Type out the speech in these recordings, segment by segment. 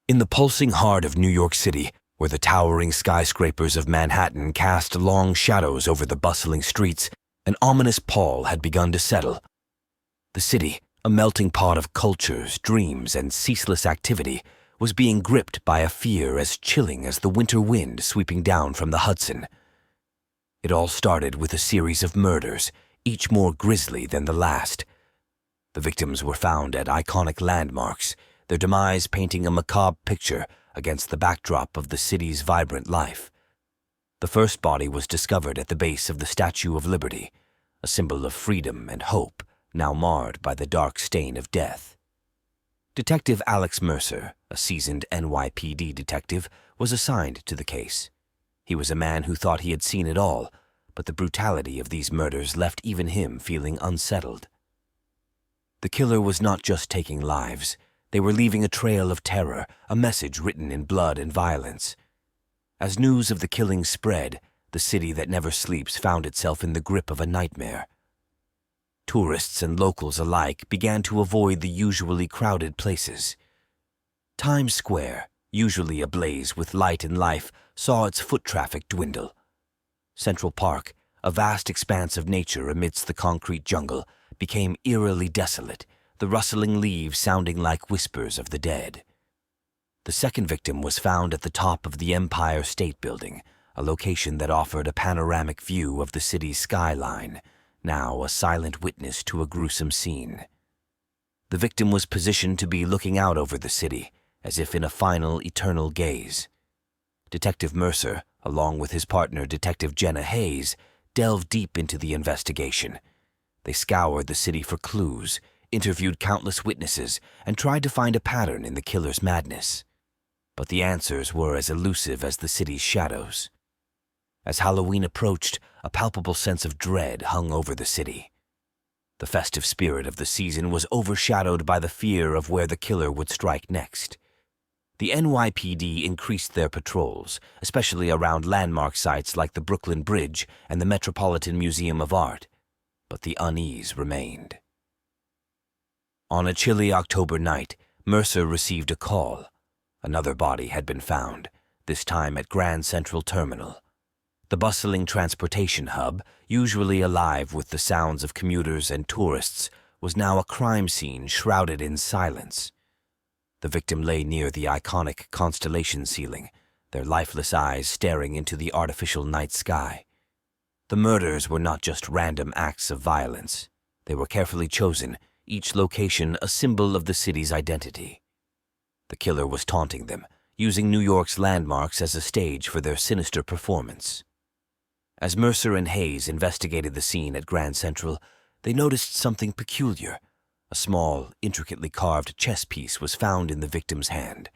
In the pulsing heart of New York City, where the towering skyscrapers of Manhattan cast long shadows over the bustling streets, an ominous pall had begun to settle. The city, a melting pot of cultures, dreams, and ceaseless activity, was being gripped by a fear as chilling as the winter wind sweeping down from the Hudson. It all started with a series of murders, each more grisly than the last. The victims were found at iconic landmarks, their demise painting a macabre picture against the backdrop of the city's vibrant life. The first body was discovered at the base of the Statue of Liberty, a symbol of freedom and hope, now marred by the dark stain of death. Detective Alex Mercer, a seasoned NYPD detective, was assigned to the case. He was a man who thought he had seen it all, but the brutality of these murders left even him feeling unsettled. The killer was not just taking lives. They were leaving a trail of terror, a message written in blood and violence. As news of the killing spread, the city that never sleeps found itself in the grip of a nightmare. Tourists and locals alike began to avoid the usually crowded places. Times Square, usually ablaze with light and life, saw its foot traffic dwindle. Central Park, a vast expanse of nature amidst the concrete jungle, became eerily desolate, the rustling leaves sounding like whispers of the dead. The second victim was found at the top of the Empire State Building, a location that offered a panoramic view of the city's skyline, now a silent witness to a gruesome scene. The victim was positioned to be looking out over the city, as if in a final, eternal gaze. Detective Mercer, along with his partner Detective Hayes, delved deep into the investigation. They scoured the city for clues, interviewed countless witnesses, and tried to find a pattern in the killer's madness. But the answers were as elusive as the city's shadows. As Halloween approached, a palpable sense of dread hung over the city. The festive spirit of the season was overshadowed by the fear of where the killer would strike next. The NYPD increased their patrols, especially around landmark sites like the Brooklyn Bridge and the Metropolitan Museum of Art, but the unease remained. On a chilly October night, Mercer received a call. Another body had been found, this time at Grand Central Terminal. The bustling transportation hub, usually alive with the sounds of commuters and tourists, was now a crime scene shrouded in silence. The victim lay near the iconic constellation ceiling, their lifeless eyes staring into the artificial night sky. The murders were not just random acts of violence. They were carefully chosen, each location a symbol of the city's identity. The killer was taunting them, using New York's landmarks as a stage for their sinister performance. As Mercer and Hayes investigated the scene at Grand Central, they noticed something peculiar. A small, intricately carved chess piece was found in the victim's hand.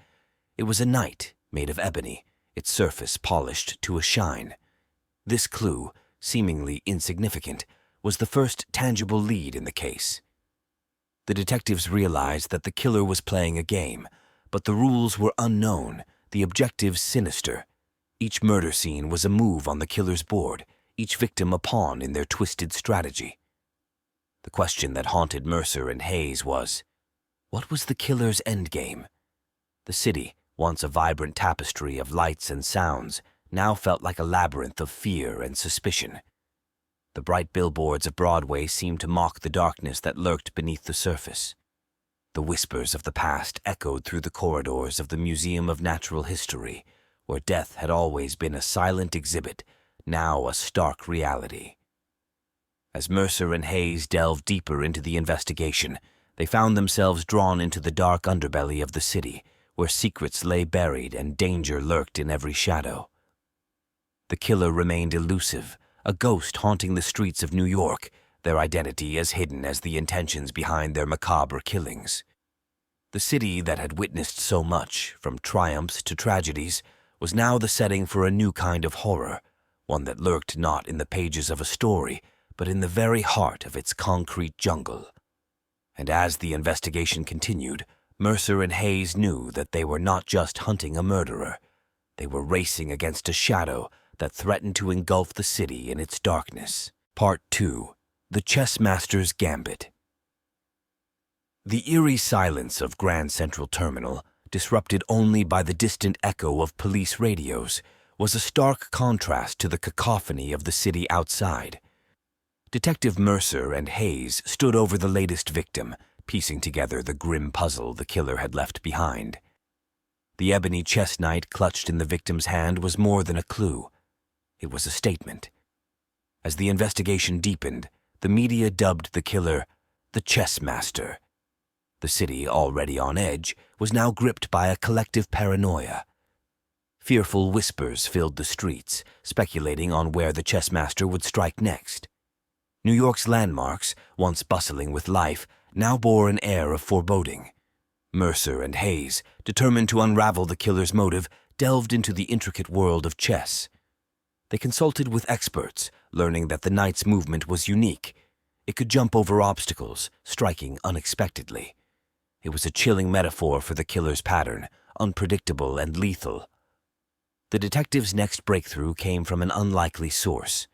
It was a knight made of ebony, its surface polished to a shine. This clue, seemingly insignificant, was the first tangible lead in the case. The detectives realized that the killer was playing a game, but the rules were unknown, the objectives sinister. Each murder scene was a move on the killer's board, each victim a pawn in their twisted strategy. The question that haunted Mercer and Hayes was, what was the killer's endgame? The city, once a vibrant tapestry of lights and sounds, now felt like a labyrinth of fear and suspicion. The bright billboards of Broadway seemed to mock the darkness that lurked beneath the surface. The whispers of the past echoed through the corridors of the Museum of Natural History, where death had always been a silent exhibit, now a stark reality. As Mercer and Hayes delved deeper into the investigation, they found themselves drawn into the dark underbelly of the city, where secrets lay buried and danger lurked in every shadow. The killer remained elusive, a ghost haunting the streets of New York, their identity as hidden as the intentions behind their macabre killings. The city that had witnessed so much, from triumphs to tragedies, was now the setting for a new kind of horror, one that lurked not in the pages of a story, but in the very heart of its concrete jungle. And as the investigation continued, Mercer and Hayes knew that they were not just hunting a murderer. They were racing against a shadow that threatened to engulf the city in its darkness. Part 2. The Chessmaster's Gambit. The eerie silence of Grand Central Terminal, disrupted only by the distant echo of police radios, was a stark contrast to the cacophony of the city outside. Detective Mercer and Hayes stood over the latest victim, piecing together the grim puzzle the killer had left behind. The ebony chess knight clutched in the victim's hand was more than a clue. It was a statement. As the investigation deepened, the media dubbed the killer the Chessmaster. The city, already on edge, was now gripped by a collective paranoia. Fearful whispers filled the streets, speculating on where the Chessmaster would strike next. New York's landmarks, once bustling with life, now bore an air of foreboding. Mercer and Hayes, determined to unravel the killer's motive, delved into the intricate world of chess. They consulted with experts, learning that the knight's movement was unique. It could jump over obstacles, striking unexpectedly. It was a chilling metaphor for the killer's pattern, unpredictable and lethal. The detective's next breakthrough came from an unlikely source.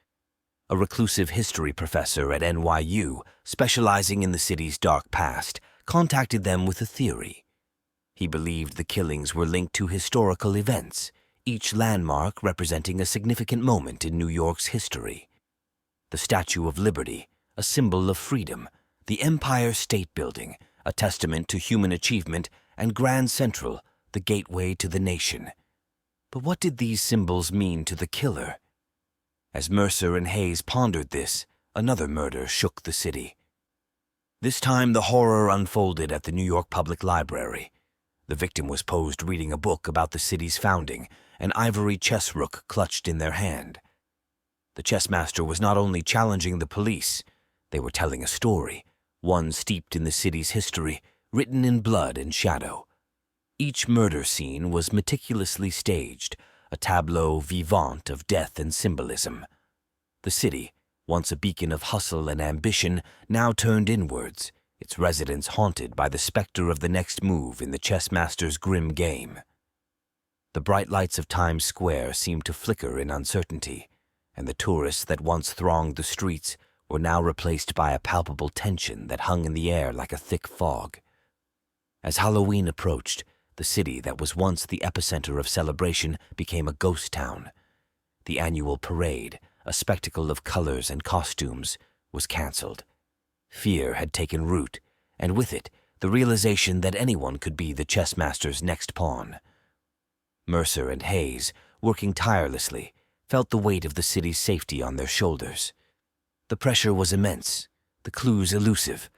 A reclusive history professor at NYU, specializing in the city's dark past, contacted them with a theory. He believed the killings were linked to historical events, each landmark representing a significant moment in New York's history. The Statue of Liberty, a symbol of freedom, the Empire State Building, a testament to human achievement, and Grand Central, the gateway to the nation. But what did these symbols mean to the killer? As Mercer and Hayes pondered this, another murder shook the city. This time the horror unfolded at the New York Public Library. The victim was posed reading a book about the city's founding, an ivory chess rook clutched in their hand. The chessmaster was not only challenging the police, they were telling a story, one steeped in the city's history, written in blood and shadow. Each murder scene was meticulously staged, a tableau vivant of death and symbolism. The city, once a beacon of hustle and ambition, now turned inwards, its residents haunted by the specter of the next move in the chessmaster's grim game. The bright lights of Times Square seemed to flicker in uncertainty, and the tourists that once thronged the streets were now replaced by a palpable tension that hung in the air like a thick fog. As Halloween approached, the city that was once the epicenter of celebration became a ghost town. The annual parade, a spectacle of colors and costumes, was canceled. Fear had taken root, and with it, the realization that anyone could be the chessmaster's next pawn. Mercer and Hayes, working tirelessly, felt the weight of the city's safety on their shoulders. The pressure was immense, the clues elusive.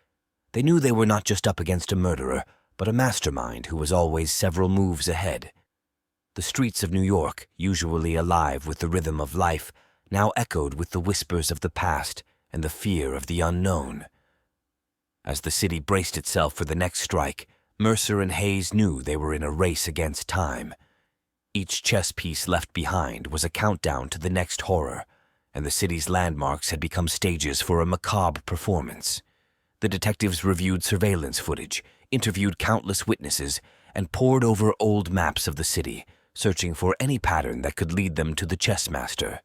They knew they were not just up against a murderer, but a mastermind who was always several moves ahead. The streets of New York, usually alive with the rhythm of life, now echoed with the whispers of the past and the fear of the unknown. As the city braced itself for the next strike, Mercer and Hayes knew they were in a race against time. Each chess piece left behind was a countdown to the next horror, and the city's landmarks had become stages for a macabre performance. The detectives reviewed surveillance footage, interviewed countless witnesses, and pored over old maps of the city, searching for any pattern that could lead them to the chessmaster.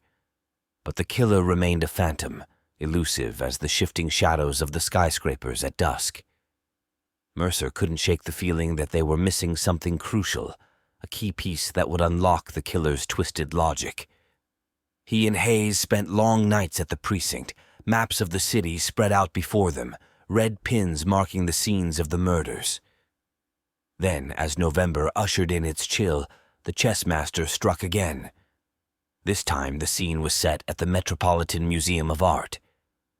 But the killer remained a phantom, elusive as the shifting shadows of the skyscrapers at dusk. Mercer couldn't shake the feeling that they were missing something crucial, a key piece that would unlock the killer's twisted logic. He and Hayes spent long nights at the precinct, maps of the city spread out before them, red pins marking the scenes of the murders. Then, as November ushered in its chill, the chessmaster struck again. This time the scene was set at the Metropolitan Museum of Art.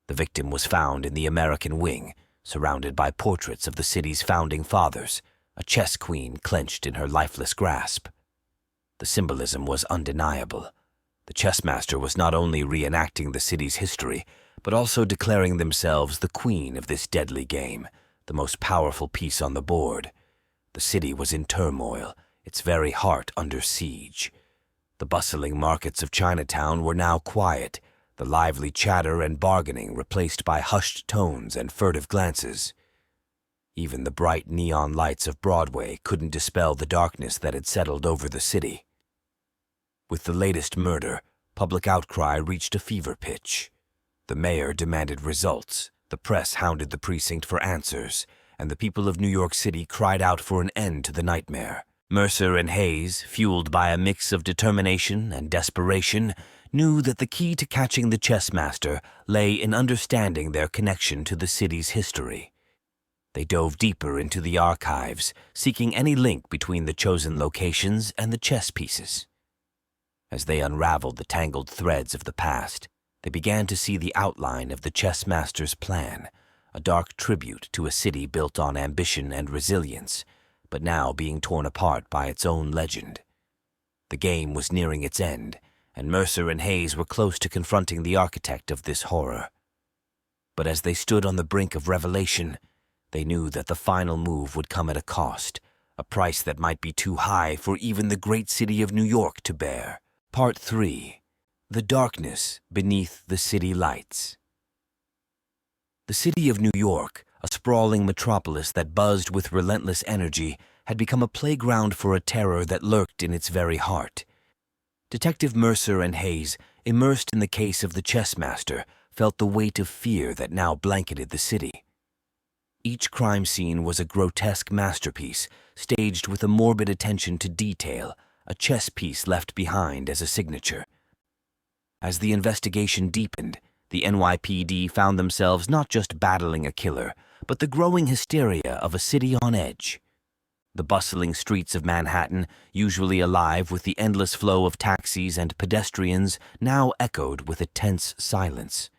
The victim was found in the American wing, surrounded by portraits of the city's founding fathers, a chess queen clenched in her lifeless grasp. The symbolism was undeniable. The chessmaster was not only reenacting the city's history, but also declaring themselves the queen of this deadly game, the most powerful piece on the board. The city was in turmoil, its very heart under siege. The bustling markets of Chinatown were now quiet, the lively chatter and bargaining replaced by hushed tones and furtive glances. Even the bright neon lights of Broadway couldn't dispel the darkness that had settled over the city. With the latest murder, public outcry reached a fever pitch. The mayor demanded results, the press hounded the precinct for answers, and the people of New York City cried out for an end to the nightmare. Mercer and Hayes, fueled by a mix of determination and desperation, knew that the key to catching the Chessmaster lay in understanding their connection to the city's history. They dove deeper into the archives, seeking any link between the chosen locations and the chess pieces. As they unraveled the tangled threads of the past, they began to see the outline of the Chessmaster's plan, a dark tribute to a city built on ambition and resilience, but now being torn apart by its own legend. The game was nearing its end, and Mercer and Hayes were close to confronting the architect of this horror. But as they stood on the brink of revelation, they knew that the final move would come at a cost, a price that might be too high for even the great city of New York to bear. Part 3. The Darkness Beneath the City Lights. The city of New York, a sprawling metropolis that buzzed with relentless energy, had become a playground for a terror that lurked in its very heart. Detective Mercer and Hayes, immersed in the case of the Chessmaster, felt the weight of fear that now blanketed the city. Each crime scene was a grotesque masterpiece, staged with a morbid attention to detail, a chess piece left behind as a signature. As the investigation deepened, the NYPD found themselves not just battling a killer, but the growing hysteria of a city on edge. The bustling streets of Manhattan, usually alive with the endless flow of taxis and pedestrians, now echoed with a tense silence.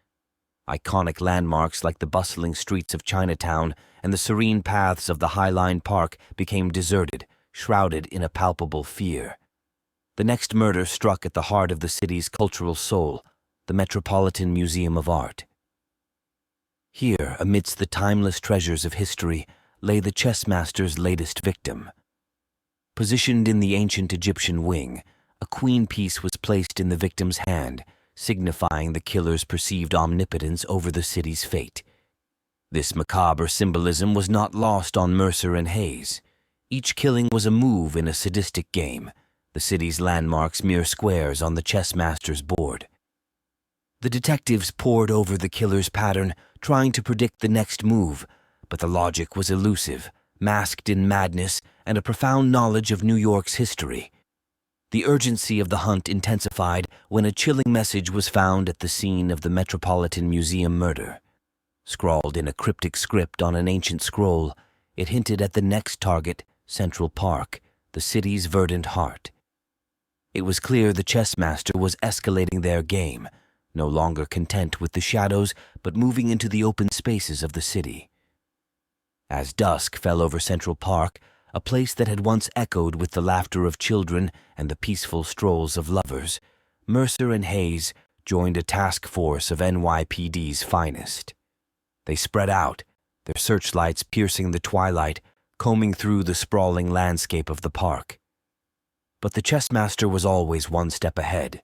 Iconic landmarks like the bustling streets of Chinatown and the serene paths of the High Line Park became deserted, shrouded in a palpable fear. The next murder struck at the heart of the city's cultural soul, the Metropolitan Museum of Art. Here, amidst the timeless treasures of history, lay the Chessmaster's latest victim. Positioned in the ancient Egyptian wing, a queen piece was placed in the victim's hand, signifying the killer's perceived omnipotence over the city's fate. This macabre symbolism was not lost on Mercer and Hayes. Each killing was a move in a sadistic game, the city's landmarks mere squares on the Chessmaster's board. The detectives pored over the killer's pattern, trying to predict the next move, but the logic was elusive, masked in madness and a profound knowledge of New York's history. The urgency of the hunt intensified when a chilling message was found at the scene of the Metropolitan Museum murder. Scrawled in a cryptic script on an ancient scroll, it hinted at the next target, Central Park, the city's verdant heart. It was clear the Chessmaster was escalating their game, no longer content with the shadows, but moving into the open spaces of the city. As dusk fell over Central Park, a place that had once echoed with the laughter of children and the peaceful strolls of lovers, Mercer and Hayes joined a task force of NYPD's finest. They spread out, their searchlights piercing the twilight, combing through the sprawling landscape of the park. But the Chessmaster was always one step ahead.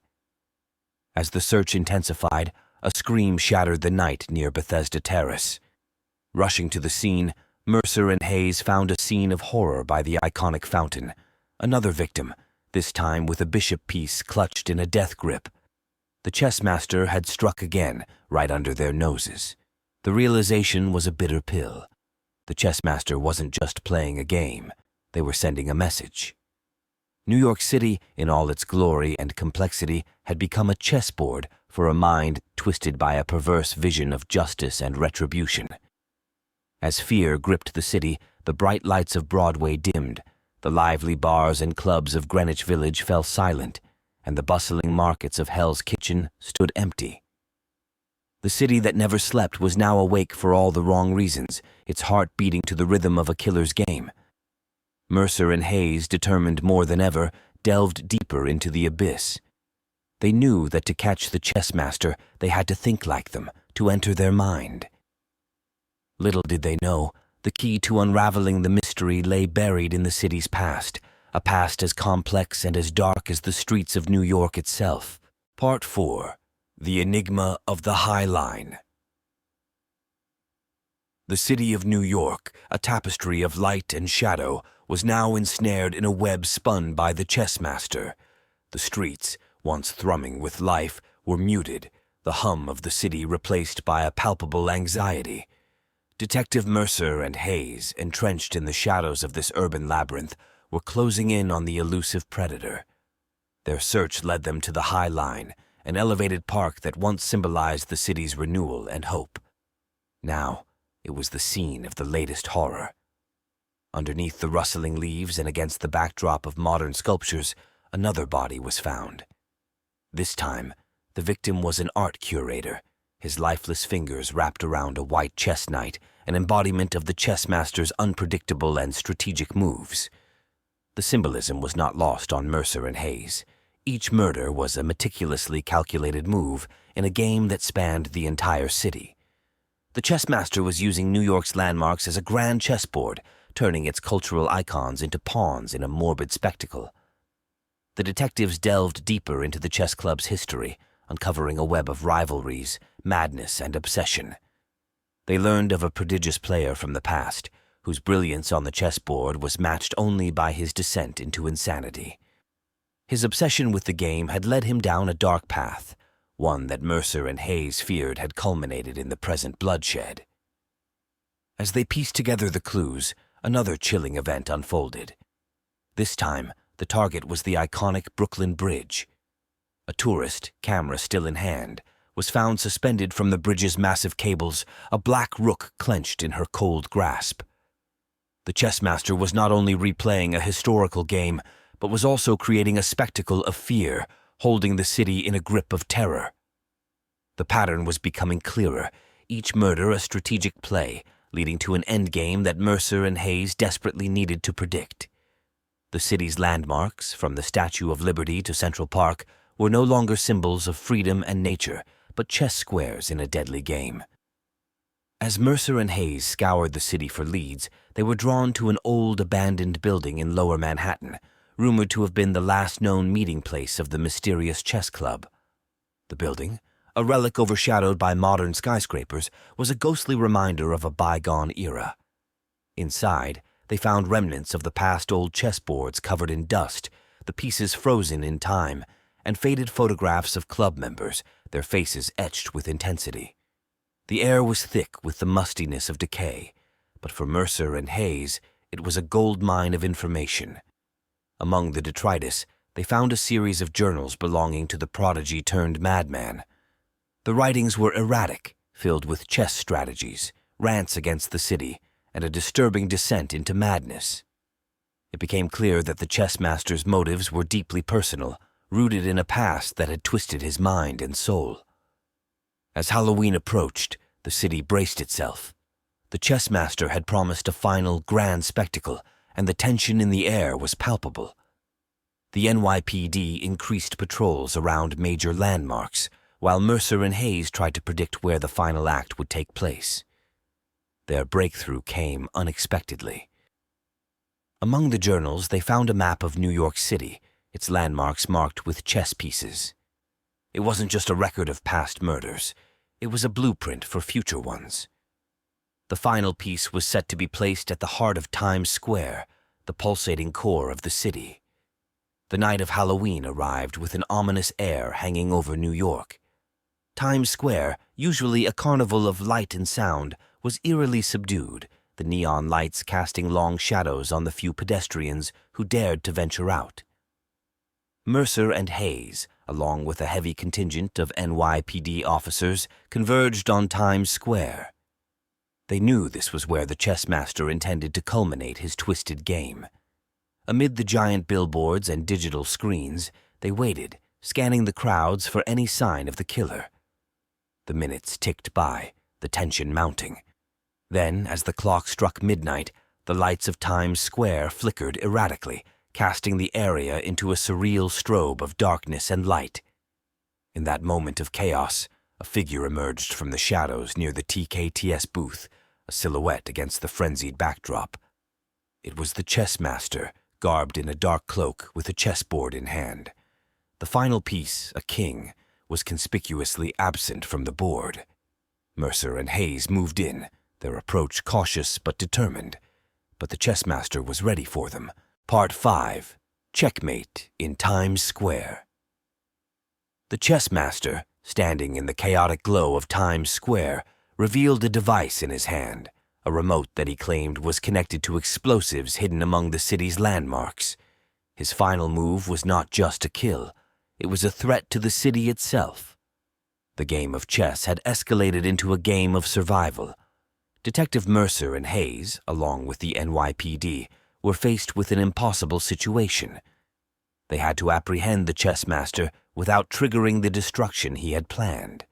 As the search intensified, a scream shattered the night near Bethesda Terrace. Rushing to the scene, Mercer and Hayes found a scene of horror by the iconic fountain. Another victim, this time with a bishop piece clutched in a death grip. The Chessmaster had struck again, right under their noses. The realization was a bitter pill. The Chessmaster wasn't just playing a game. They were sending a message. New York City, in all its glory and complexity, had become a chessboard for a mind twisted by a perverse vision of justice and retribution. As fear gripped the city, the bright lights of Broadway dimmed, the lively bars and clubs of Greenwich Village fell silent, and the bustling markets of Hell's Kitchen stood empty. The city that never slept was now awake for all the wrong reasons, its heart beating to the rhythm of a killer's game. Mercer and Hayes, determined more than ever, delved deeper into the abyss. They knew that to catch the Chessmaster, they had to think like them, to enter their mind. Little did they know, the key to unraveling the mystery lay buried in the city's past, a past as complex and as dark as the streets of New York itself. Part 4. The Enigma of the High Line. The city of New York, a tapestry of light and shadow, was now ensnared in a web spun by the Chessmaster. The streets, once thrumming with life, were muted, the hum of the city replaced by a palpable anxiety. Detective Mercer and Hayes, entrenched in the shadows of this urban labyrinth, were closing in on the elusive predator. Their search led them to the High Line, an elevated park that once symbolized the city's renewal and hope. Now, it was the scene of the latest horror. Underneath the rustling leaves and against the backdrop of modern sculptures, another body was found. This time, the victim was an art curator, his lifeless fingers wrapped around a white chess knight, an embodiment of the chessmaster's unpredictable and strategic moves. The symbolism was not lost on Mercer and Hayes. Each murder was a meticulously calculated move in a game that spanned the entire city. The chessmaster was using New York's landmarks as a grand chessboard, turning its cultural icons into pawns in a morbid spectacle. The detectives delved deeper into the chess club's history, uncovering a web of rivalries, madness, and obsession. They learned of a prodigious player from the past, whose brilliance on the chessboard was matched only by his descent into insanity. His obsession with the game had led him down a dark path, one that Mercer and Hayes feared had culminated in the present bloodshed. As they pieced together the clues, another chilling event unfolded. This time, the target was the iconic Brooklyn Bridge. A tourist, camera still in hand, was found suspended from the bridge's massive cables, a black rook clenched in her cold grasp. The chessmaster was not only replaying a historical game, but was also creating a spectacle of fear, holding the city in a grip of terror. The pattern was becoming clearer, each murder a strategic play, leading to an endgame that Mercer and Hayes desperately needed to predict. The city's landmarks, from the Statue of Liberty to Central Park, were no longer symbols of freedom and nature, but chess squares in a deadly game. As Mercer and Hayes scoured the city for leads, they were drawn to an old abandoned building in Lower Manhattan, rumored to have been the last known meeting place of the mysterious chess club. The building, a relic overshadowed by modern skyscrapers, was a ghostly reminder of a bygone era. Inside, they found remnants of the past old chessboards covered in dust, the pieces frozen in time, and faded photographs of club members, their faces etched with intensity. The air was thick with the mustiness of decay, but for Mercer and Hayes, it was a gold mine of information. Among the detritus, they found a series of journals belonging to the prodigy-turned-madman. The writings were erratic, filled with chess strategies, rants against the city, and a disturbing descent into madness. It became clear that the chessmaster's motives were deeply personal, rooted in a past that had twisted his mind and soul. As Halloween approached, the city braced itself. The chessmaster had promised a final grand spectacle, and the tension in the air was palpable. The NYPD increased patrols around major landmarks, while Mercer and Hayes tried to predict where the final act would take place. Their breakthrough came unexpectedly. Among the journals, they found a map of New York City, its landmarks marked with chess pieces. It wasn't just a record of past murders, it was a blueprint for future ones. The final piece was set to be placed at the heart of Times Square, the pulsating core of the city. The night of Halloween arrived with an ominous air hanging over New York. Times Square, usually a carnival of light and sound, was eerily subdued, the neon lights casting long shadows on the few pedestrians who dared to venture out. Mercer and Hayes, along with a heavy contingent of NYPD officers, converged on Times Square. They knew this was where the chessmaster intended to culminate his twisted game. Amid the giant billboards and digital screens, they waited, scanning the crowds for any sign of the killer. The minutes ticked by, the tension mounting. Then, as the clock struck midnight, the lights of Times Square flickered erratically, casting the area into a surreal strobe of darkness and light. In that moment of chaos, a figure emerged from the shadows near the TKTS booth, a silhouette against the frenzied backdrop. It was the chessmaster, garbed in a dark cloak with a chessboard in hand. The final piece, a king, was conspicuously absent from the board. Mercer and Hayes moved in, their approach cautious but determined. But the chessmaster was ready for them. Part 5. Checkmate in Times Square. The chessmaster, standing in the chaotic glow of Times Square, revealed a device in his hand, a remote that he claimed was connected to explosives hidden among the city's landmarks. His final move was not just a kill, it was a threat to the city itself. The game of chess had escalated into a game of survival. Detective Mercer and Hayes, along with the NYPD, were faced with an impossible situation. They had to apprehend the Chessmaster without triggering the destruction he had planned.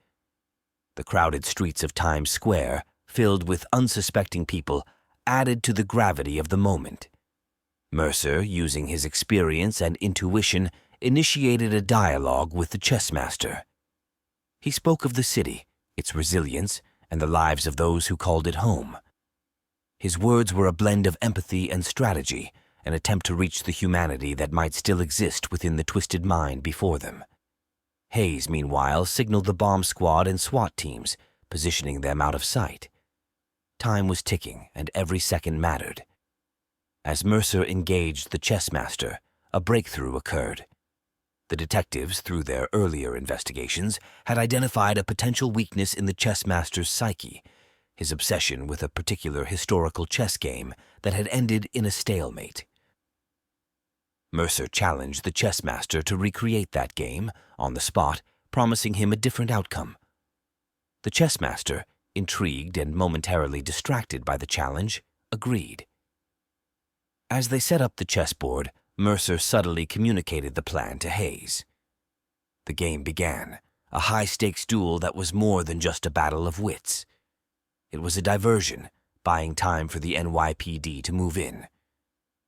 The crowded streets of Times Square, filled with unsuspecting people, added to the gravity of the moment. Mercer, using his experience and intuition, initiated a dialogue with the Chessmaster. He spoke of the city, its resilience, and the lives of those who called it home. His words were a blend of empathy and strategy, an attempt to reach the humanity that might still exist within the twisted mind before them. Hayes, meanwhile, signaled the bomb squad and SWAT teams, positioning them out of sight. Time was ticking, and every second mattered. As Mercer engaged the Chessmaster, a breakthrough occurred. The detectives, through their earlier investigations, had identified a potential weakness in the Chessmaster's psyche, his obsession with a particular historical chess game that had ended in a stalemate. Mercer challenged the Chessmaster to recreate that game, on the spot, promising him a different outcome. The Chessmaster, intrigued and momentarily distracted by the challenge, agreed. As they set up the chessboard, Mercer subtly communicated the plan to Hayes. The game began, a high-stakes duel that was more than just a battle of wits. It was a diversion, buying time for the NYPD to move in.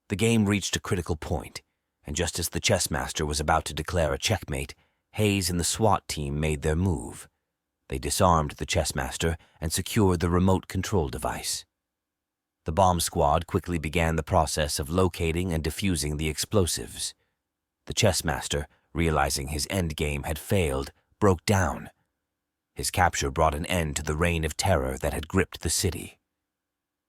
The game reached a critical point, and just as the Chessmaster was about to declare a checkmate, Hayes and the SWAT team made their move. They disarmed the Chessmaster and secured the remote control device. The bomb squad quickly began the process of locating and defusing the explosives. The Chessmaster, realizing his endgame had failed, broke down. His capture brought an end to the reign of terror that had gripped the city.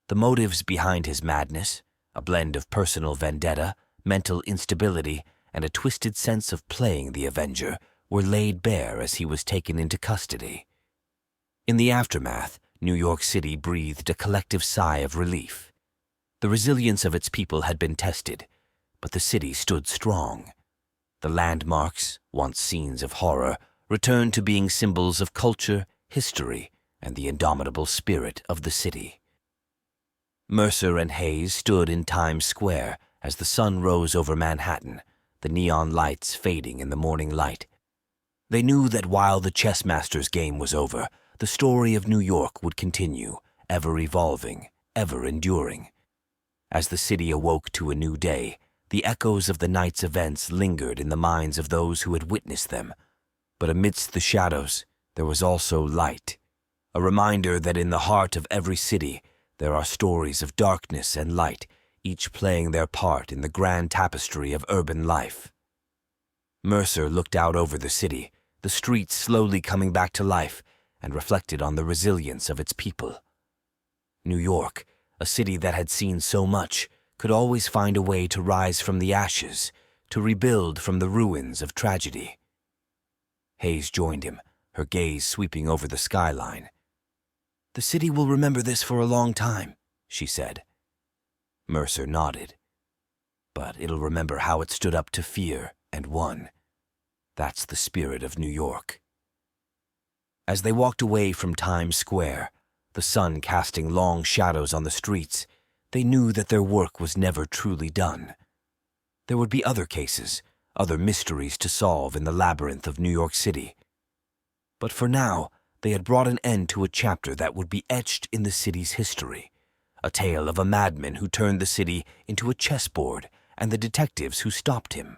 The motives behind his madness, a blend of personal vendetta, mental instability, and a twisted sense of playing the Avenger, were laid bare as he was taken into custody. In the aftermath, New York City breathed a collective sigh of relief. The resilience of its people had been tested, but the city stood strong. The landmarks, once scenes of horror, returned to being symbols of culture, history, and the indomitable spirit of the city. Mercer and Hayes stood in Times Square as the sun rose over Manhattan, the neon lights fading in the morning light. They knew that while the Chessmaster's game was over, the story of New York would continue, ever evolving, ever enduring. As the city awoke to a new day, the echoes of the night's events lingered in the minds of those who had witnessed them. But amidst the shadows, there was also light, a reminder that in the heart of every city, there are stories of darkness and light, each playing their part in the grand tapestry of urban life. Mercer looked out over the city, the streets slowly coming back to life, and reflected on the resilience of its people. New York, a city that had seen so much, could always find a way to rise from the ashes, to rebuild from the ruins of tragedy. Hayes joined him, her gaze sweeping over the skyline. "The city will remember this for a long time," she said. Mercer nodded. "But it'll remember how it stood up to fear and won. That's the spirit of New York." As they walked away from Times Square, the sun casting long shadows on the streets, they knew that their work was never truly done. There would be other cases, other mysteries to solve in the labyrinth of New York City. But for now, they had brought an end to a chapter that would be etched in the city's history, a tale of a madman who turned the city into a chessboard and the detectives who stopped him.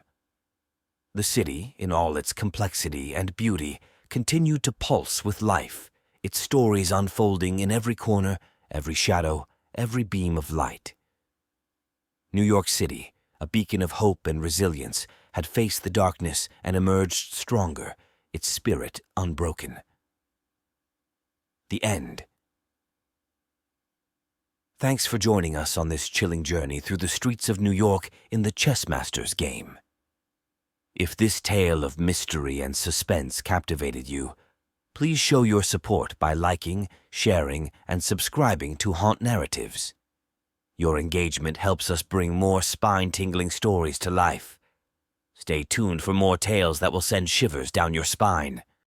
The city, in all its complexity and beauty, continued to pulse with life, its stories unfolding in every corner, every shadow, every beam of light. New York City, a beacon of hope and resilience, had faced the darkness and emerged stronger, its spirit unbroken. The end. Thanks for joining us on this chilling journey through the streets of New York in the Chessmaster's game. If this tale of mystery and suspense captivated you, Please show your support by liking, sharing, and subscribing to Haunt Narratives. Your engagement helps us bring more spine-tingling stories to life. Stay tuned for more tales that will send shivers down your spine.